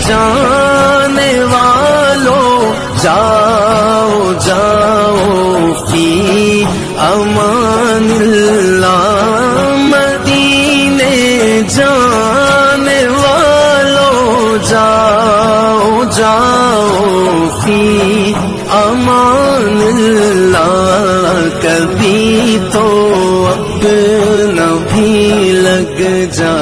जाने वालों जाओ जाओ फी अमानिल्लाह। मदीने जाने वालों जाओ जाओ फी अमानिल्लाह। कभी तो अपना भी लग जा